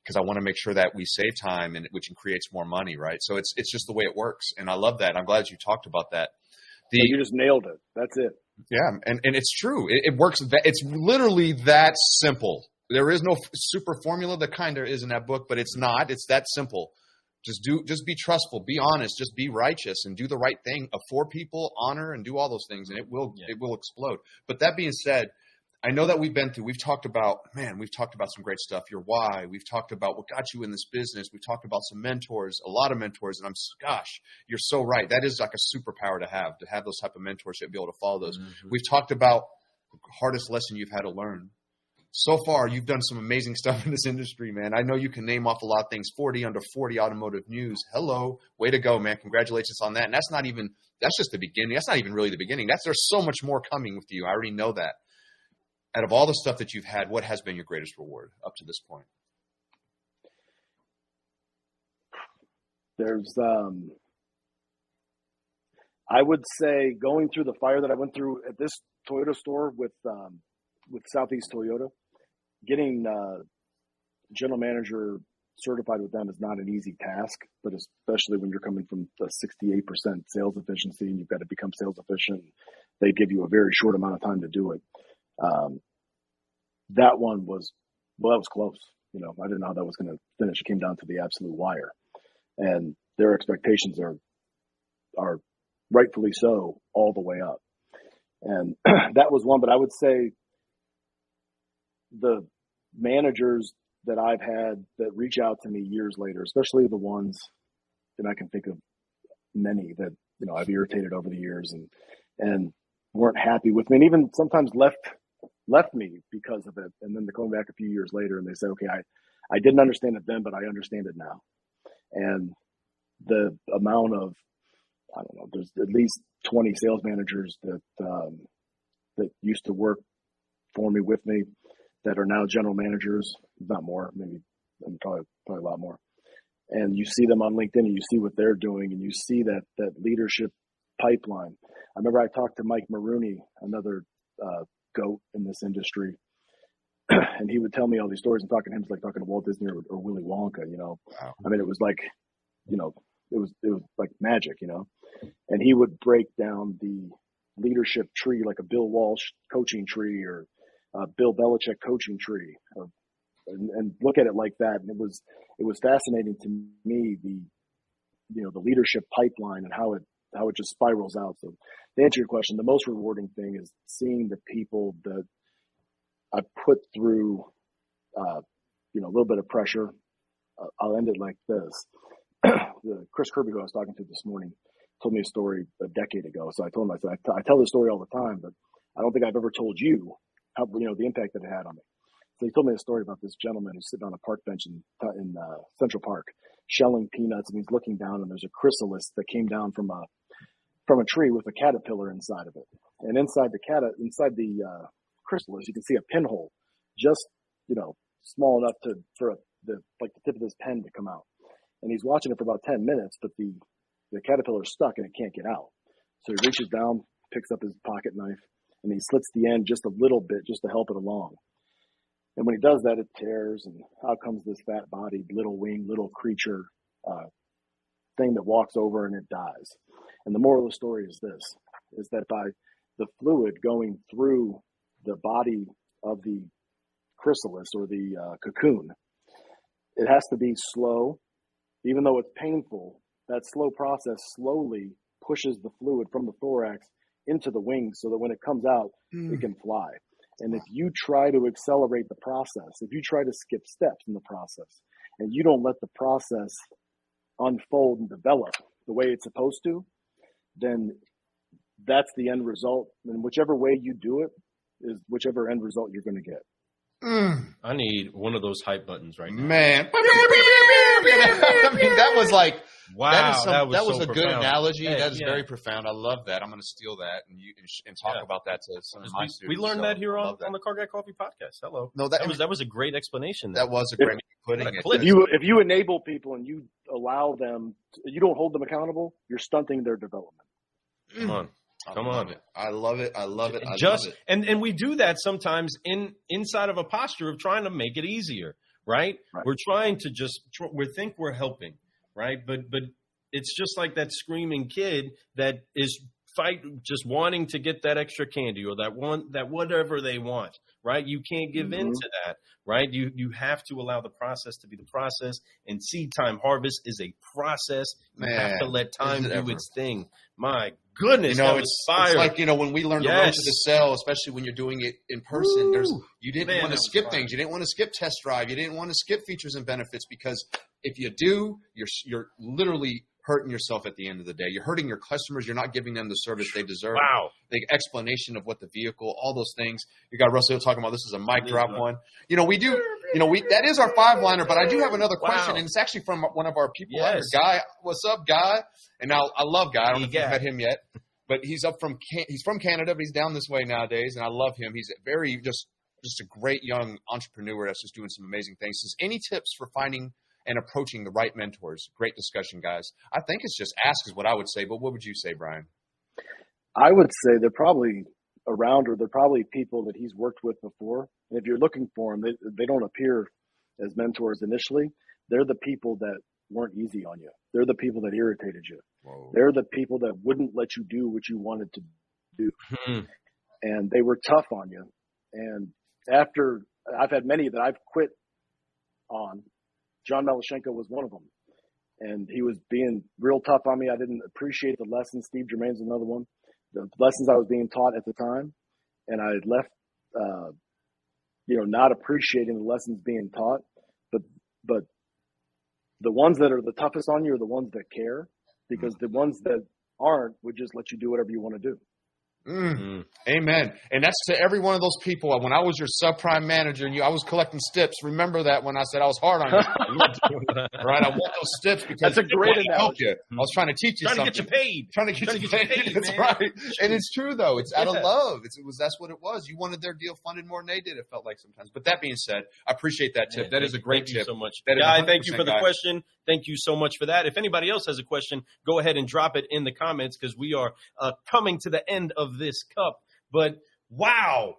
C: because I want to make sure that we save time and which creates more money, right? So it's just the way it works, and I love that. I'm glad you talked about that.
B: You just nailed it. That's it.
C: Yeah, and it's true. It works. It's literally that simple. There is no super formula. That kind of is in that book, but it's not. It's that simple. Just be trustful, be honest, just be righteous, and do the right thing. For people, honor, and do all those things, and it will explode. But that being said, I know that we've talked about some great stuff. Your why. We've talked about what got you in this business. We've talked about some mentors, a lot of mentors. And you're so right. That is like a superpower to have those type of mentors, to be able to follow those. Mm-hmm. We've talked about the hardest lesson you've had to learn. So far, you've done some amazing stuff in this industry, man. I know you can name off a lot of things. 40 under 40 automotive news. Hello. Way to go, man. Congratulations on that. And that's just the beginning. That's not even really the beginning. There's so much more coming with you. I already know that. Out of all the stuff that you've had, what has been your greatest reward up to this point?
B: There's, I would say going through the fire that I went through at this Toyota store with Southeast Toyota, getting general manager certified with them is not an easy task, but especially when you're coming from a 68% sales efficiency and you've got to become sales efficient, they give you a very short amount of time to do it. That one was close. I didn't know how that was going to finish. It came down to the absolute wire, and their expectations are rightfully so all the way up. And that was one, but I would say the managers that I've had that reach out to me years later, especially the ones, and I can think of many that, I've irritated over the years and weren't happy with me, and even sometimes left me because of it. And then they're coming back a few years later and they say, okay, I didn't understand it then, but I understand it now. And the amount of, I don't know, there's at least 20 sales managers that used to work for me, with me, that are now general managers, not more, maybe probably a lot more. And you see them on LinkedIn and you see what they're doing and you see that leadership pipeline. I remember I talked to Mike Maroney, another GOAT in this industry, and he would tell me all these stories, and talking to him was like talking to Walt Disney or Willy Wonka, Wow. I mean, it was like, it was like magic, and he would break down the leadership tree like a Bill Walsh coaching tree or Bill Belichick coaching tree, and look at it like that. And it was fascinating to me, the leadership pipeline and how it just spirals out. So to answer your question, the most rewarding thing is seeing the people that I put through, a little bit of pressure. I'll end it like this. Chris Kirby, who I was talking to this morning, told me a story a decade ago. So I told him, I said, I tell this story all the time, but I don't think I've ever told you how, the impact that it had on me. So he told me a story about this gentleman who's sitting on a park bench in Central Park, shelling peanuts, and he's looking down, and there's a chrysalis that came down from a tree with a caterpillar inside of it. And inside the chrysalis, you can see a pinhole, just small enough for the tip of his pen to come out. And he's watching it for about 10 minutes, but the caterpillar's stuck and it can't get out. So he reaches down, picks up his pocket knife, and he slits the end just a little bit just to help it along. And when he does that, it tears, and out comes this fat-bodied, little winged, little creature thing that walks over, and it dies. And the moral of the story is this, is that by the fluid going through the body of the chrysalis or the cocoon, it has to be slow. Even though it's painful, that slow process slowly pushes the fluid from the thorax into the wings so that when it comes out, it can fly. And if you try to accelerate the process, if you try to skip steps in the process, and you don't let the process unfold and develop the way it's supposed to, then that's the end result. And whichever way you do it is whichever end result you're going to get.
A: I need one of those hype buttons right now.
C: Man. I mean, that was like,
A: wow,
C: that was
A: so
C: a
A: profound.
C: Good analogy.
A: Yeah,
C: that is very profound. I love that. I'm going to steal that and talk about that to some of my students.
A: We learned that here on the Car Guy Coffee podcast. Hello.
C: No,
A: that was a great explanation.
C: That was a great putting it.
B: If you enable people and you allow them, you don't hold them accountable, you're stunting their development.
A: Come on.
C: I love it.
A: And we do that sometimes inside of a posture of trying to make it easier, right? We're trying to we think we're helping, right? But it's just like that screaming kid that is just wanting to get that extra candy or that whatever they want, right? You can't give in to that, right? You have to allow the process to be the process. And seed time harvest is a process. You have to let time do its thing. My goodness,
C: it's like, when we learn the road to the cell, especially when you're doing it in person, you didn't want to skip things. You didn't want to skip test drive. You didn't want to skip features and benefits, because if you do, you're literally hurting yourself at the end of the day. You're hurting your customers. You're not giving them the service they deserve.
A: Wow.
C: The explanation of what the vehicle, all those things. You got Russell talking about this is a mic drop one. We do, that is our 5-liner, but I do have another question, and it's actually from one of our people under Guy. What's up, Guy? And now I love Guy. I don't know if you've met him yet, but he's from Canada, but he's down this way nowadays, and I love him. He's very just a great young entrepreneur that's just doing some amazing things. Says, any tips for finding and approaching the right mentors? Great discussion, guys. I think it's just ask is what I would say, but what would you say, Brian?
B: I would say they're probably around, or they're probably people that he's worked with before. And if you're looking for them, they don't appear as mentors initially. They're the people that weren't easy on you. They're the people that irritated you. Whoa. They're the people that wouldn't let you do what you wanted to do. And they were tough on you. And after I've had many that I've quit on, John Melashenko was one of them. And he was being real tough on me. I didn't appreciate the lessons. Steve Germain's another one. The lessons I was being taught at the time. And I left, not appreciating the lessons being taught. But the ones that are the toughest on you are the ones that care, because the ones that aren't would just let you do whatever you want to do.
C: Amen. And that's to every one of those people. When I was your subprime manager and I was collecting stips, remember that when I said I was hard on you. Right? I want those stips because
B: that's a great analogy.
C: I was trying to teach you something.
A: Trying to get you paid.
C: That's right. And it's true, though. It's out of love. That's what it was. You wanted their deal funded more than they did, it felt like sometimes. But that being said, I appreciate that tip. That is a great tip.
A: Thank you so much. Guy, thank you for the question. Thank you so much for that. If anybody else has a question, go ahead and drop it in the comments, because we are coming to the end of this cup. But wow.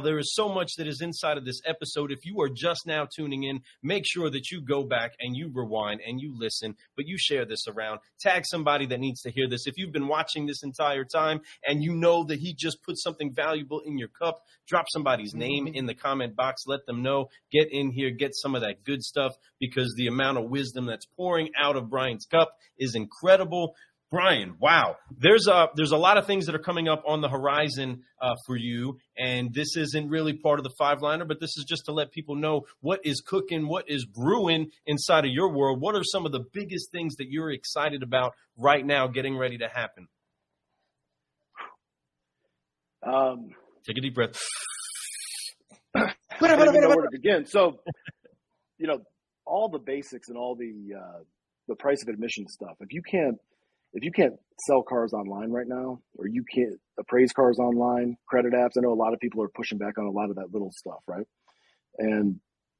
A: There is so much that is inside of this episode. If you are just now tuning in, make sure that you go back and you rewind and you listen, but you share this around. Tag somebody that needs to hear this. If you've been watching this entire time and you know that he just put something valuable in your cup, drop somebody's name in the comment box. Let them know. Get in here. Get some of that good stuff, because the amount of wisdom that's pouring out of Brian's cup is incredible. Brian, wow. There's a lot of things that are coming up on the horizon for you, and this isn't really part of the five-liner, but this is just to let people know what is cooking, what is brewing inside of your world. What are some of the biggest things that you're excited about right now getting ready to happen? Take a deep breath.
B: I don't even know where to begin. So, all the basics and all the price of admission stuff, if you can't sell cars online right now, or you can't appraise cars online, credit apps, I know a lot of people are pushing back on a lot of that little stuff, right? And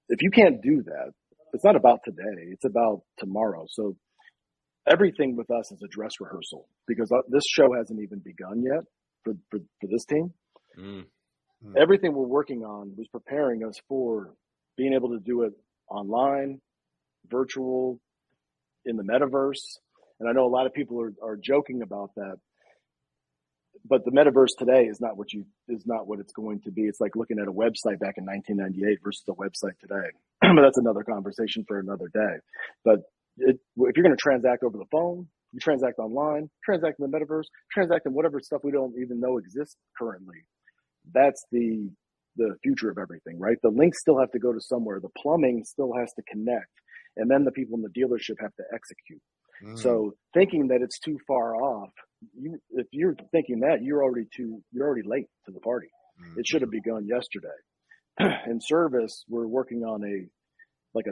B: if you can't do that, it's not about today, it's about tomorrow. So everything with us is a dress rehearsal, because this show hasn't even begun yet for this team. Everything we're working on was preparing us for being able to do it online, virtual, in the Metaverse. And I know a lot of people are joking about that, but the Metaverse today is not what it's going to be. It's like looking at a website back in 1998 versus a website today. But that's another conversation for another day. But if you're going to transact over the phone, you transact online, transact in the Metaverse, transact in whatever stuff we don't even know exists currently. That's the future of everything, right? The links still have to go to somewhere. The plumbing still has to connect. And then the people in the dealership have to execute. So thinking that it's too far off, if you're thinking that, you're already late to the party. It should have begun yesterday. In service, we're working on a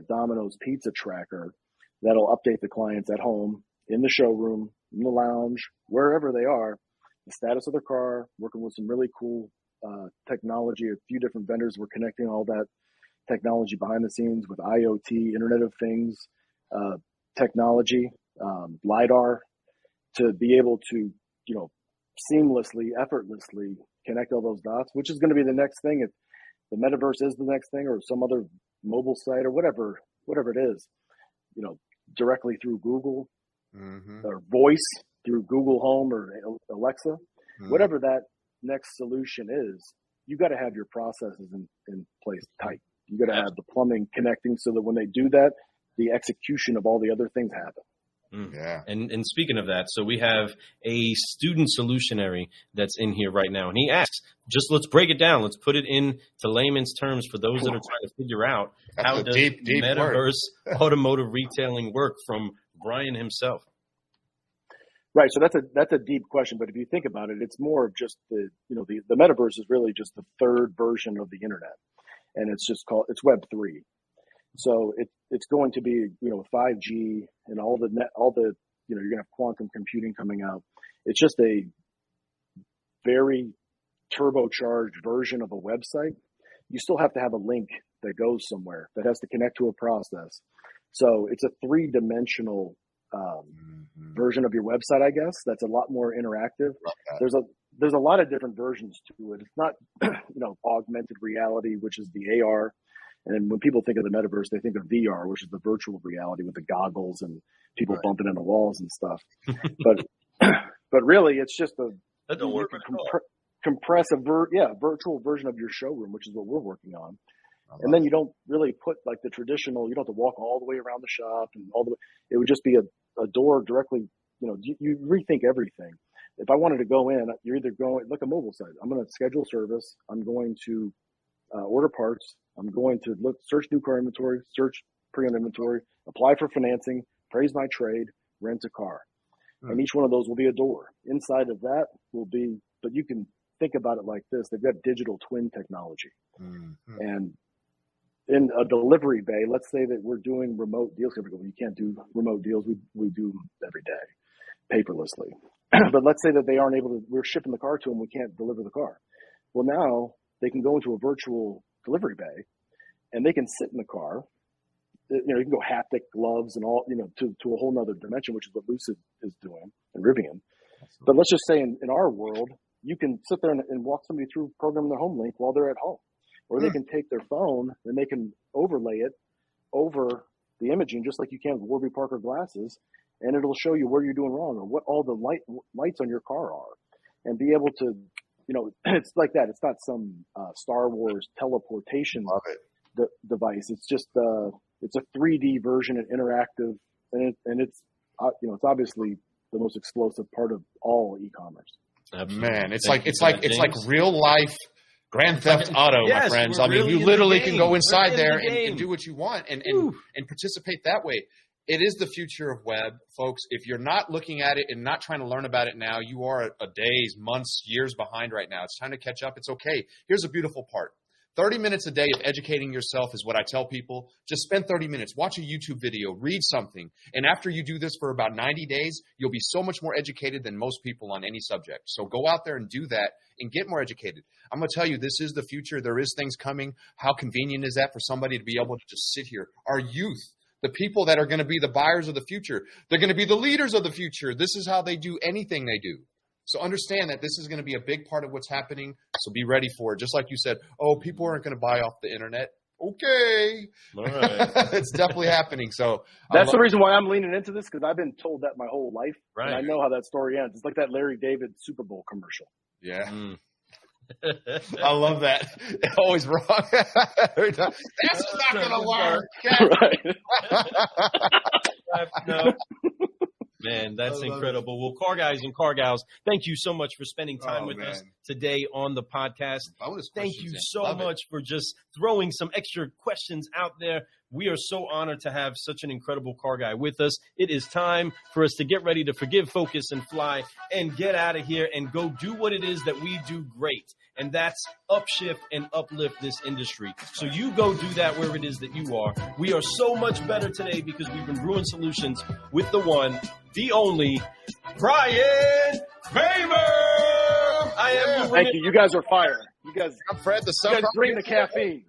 B: Domino's pizza tracker that'll update the clients at home, in the showroom, in the lounge, wherever they are, the status of their car, working with some really cool technology. A few different vendors were connecting all that technology behind the scenes with IoT, Internet of Things, technology, LiDAR, to be able to, seamlessly, effortlessly connect all those dots, which is going to be the next thing. If the Metaverse is the next thing, or some other mobile site or whatever it is, directly through Google, or voice through Google Home or Alexa, whatever that next solution is, you got to have your processes in place tight. You got to have the plumbing connecting so that when they do that, the execution of all the other things happen.
C: Yeah.
A: And speaking of that, so we have a student solutionary that's in here right now. And he asks, let's break it down. Let's put it into layman's terms for those that are trying to figure out how does
C: deep
A: Metaverse automotive retailing work, from Brian himself.
B: Right. So that's a deep question. But if you think about it, it's more of just the Metaverse is really just the third version of the internet. And it's Web3. So it's going to be, 5G and all the you're going to have quantum computing coming out. It's just a very turbocharged version of a website. You still have to have a link that goes somewhere that has to connect to a process. So it's a three-dimensional version of your website, I guess. That's a lot more interactive. There's a lot of different versions to it. It's not, augmented reality, which is the AR. And when people think of the Metaverse, they think of VR, which is the virtual reality with the goggles and people bumping into walls and stuff. But really, it's just compress a virtual version of your showroom, which is what we're working on. And then you don't really put like the traditional. You don't have to walk all the way around the shop and all the way. It would just be a door directly. You rethink everything. If I wanted to go in, you're either going like a mobile site. I'm going to schedule service. I'm going to order parts. I'm going to search new car inventory, search pre-owned inventory, apply for financing, praise my trade, rent a car. And each one of those will be a door. Inside of that will be, but you can think about it like this. They've got digital twin technology. And in a delivery bay, let's say that we're doing remote deals. You can't do remote deals. We do every day paperlessly. But let's say that they aren't able to, we're shipping the car to them. We can't deliver the car. Well, now they can go into a virtual delivery bay and they can sit in the car. You can go haptic gloves and all, to a whole nother dimension, which is what Lucid is doing and Rivian. But let's just say in our world, you can sit there and walk somebody through programming their home link while they're at home. Or they can take their phone and they can overlay it over the imaging, just like you can with Warby Parker glasses, and it'll show you where you're doing wrong or what all the lights on your car are, and be able to, it's like that. It's not some Star Wars teleportation device. It's just it's a 3D version and interactive, and it's it's obviously the most explosive part of all e-commerce.
C: Man, it's like real life Grand Theft Auto, my friends. I mean, you literally can go inside there and do what you want and participate that way. It is the future of web, folks. If you're not looking at it and not trying to learn about it now, you are a days, months, years behind right now. It's time to catch up. It's okay. Here's the beautiful part. 30 minutes a day of educating yourself is what I tell people. Just spend 30 minutes. Watch a YouTube video. Read something. And after you do this for about 90 days, you'll be so much more educated than most people on any subject. So go out there and do that and get more educated. I'm going to tell you, this is the future. There is things coming. How convenient is that for somebody to be able to just sit here? Our youth, the people that are going to be the buyers of the future, they're going to be the leaders of the future. This is how they do anything they do. So understand that this is going to be a big part of what's happening. So be ready for it. Just like you said, people aren't going to buy off the internet. Okay.
A: All right.
C: It's definitely happening. So
B: that's the reason why I'm leaning into this, because I've been told that my whole life.
A: Right.
B: And I know how that story ends. It's like that Larry David Super Bowl commercial.
C: Yeah. I love that. Always wrong. That's not going to work.
A: Right. No. Man, that's incredible. Well, car guys and car gals, thank you so much for spending time with us today on the podcast. Thank you so much for just throwing some extra questions out there. We are so honored to have such an incredible car guy with us. It is time for us to get ready to forgive, focus, and fly and get out of here and go do what it is that we do great. And that's upshift and uplift this industry. So you go do that where it is that you are. We are so much better today because we've been brewing solutions with the one, the only, Brian Kramer.
B: Thank you. You guys are fire. You guys bring the caffeine.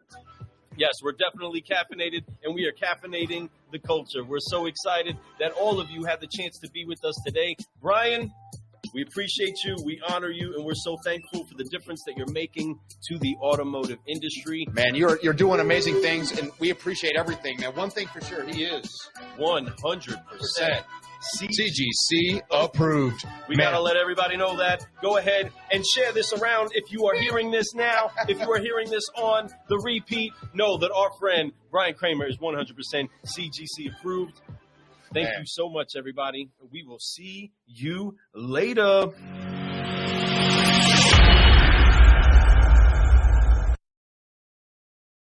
A: Yes, we're definitely caffeinated, and we are caffeinating the culture. We're so excited that all of you had the chance to be with us today. Brian, we appreciate you, we honor you, and we're so thankful for the difference that you're making to the automotive industry.
C: Man, you're doing amazing things, and we appreciate everything. Now, one thing for sure, he is
A: 100%
C: CGC approved.
A: We got to let everybody know that. Go ahead and share this around. If you are hearing this now, if you are hearing this on the repeat, know that our friend Brian Kramer is 100% CGC approved. Thank you so much, everybody. We will see you later.